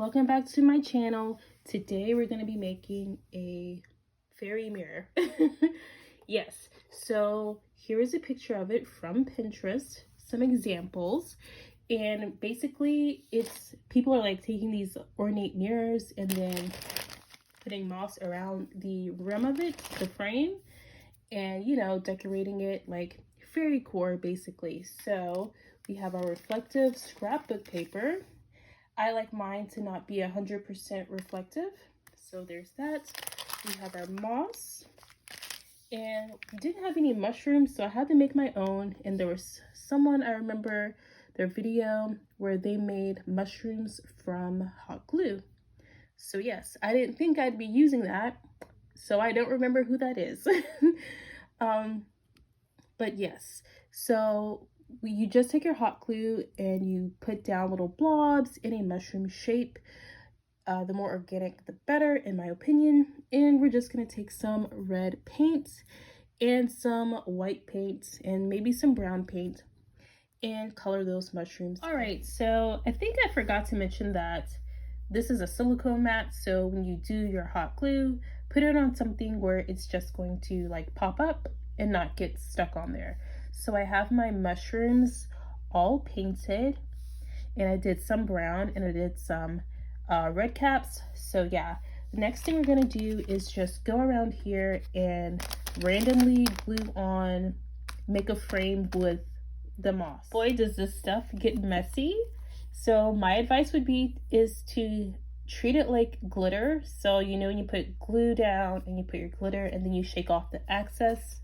welcome back to my channel. Today we're going to be making a fairy mirror. Yes, so here is a picture of it from Pinterest, some examples, and basically it's people are like taking these ornate mirrors and then putting moss around the rim of it, the frame, and decorating it like fairy core basically. So we have our reflective scrapbook paper. I like mine to not be 100% reflective, so there's that. We have our moss, and we didn't have any mushrooms, so I had to make my own. And there was someone, I remember their video where they made mushrooms from hot glue. So yes, I didn't think I'd be using that, so I don't remember who that is. But yes, so you just take your hot glue and you put down little blobs in a mushroom shape. The more organic, the better, in my opinion. And we're just going to take some red paint and some white paint and maybe some brown paint and color those mushrooms. All right, so I think I forgot to mention that this is a silicone mat. So when you do your hot glue, put it on something where it's just going to like pop up and not get stuck on there. So I have my mushrooms all painted, and I did some brown and I did some red caps. So yeah, the next thing we're gonna do is just go around here and randomly glue on, make a frame with the moss. Boy, does this stuff get messy. So my advice would be is to treat it like glitter. So when you put glue down and you put your glitter and then you shake off the excess,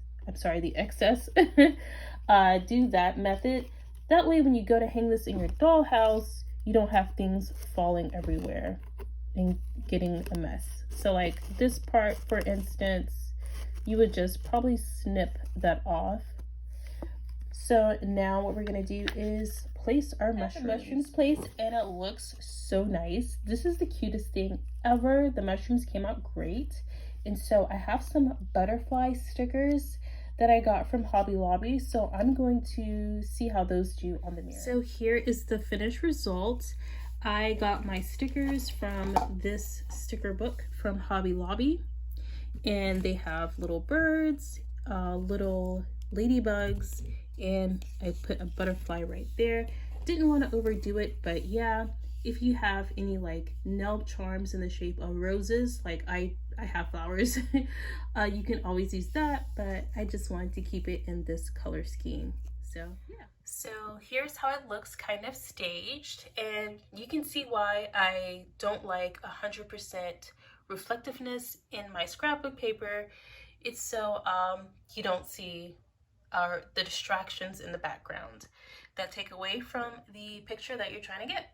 do that method. That way when you go to hang this in your dollhouse, you don't have things falling everywhere and getting a mess. So like this part, for instance, you would just probably snip that off. So now what we're gonna do is place our mushrooms placed, and it looks so nice. This is the cutest thing ever. The mushrooms came out great. And so I have some butterfly stickers that I got from Hobby Lobby, so I'm going to see how those do on the mirror. So here is the finished result. I got my stickers from this sticker book from Hobby Lobby, and they have little birds, little ladybugs, and I put a butterfly right there. Didn't want to overdo it, but yeah, if you have any like nail charms in the shape of roses, like I have flowers, you can always use that, but I just wanted to keep it in this color scheme. So yeah, so here's how it looks kind of staged, and you can see why I don't like 100% reflectiveness in my scrapbook paper. It's so you don't see the distractions in the background that take away from the picture that you're trying to get.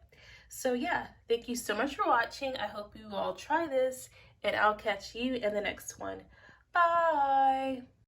So yeah, thank you so much for watching. I hope you all try this, and I'll catch you in the next one. Bye!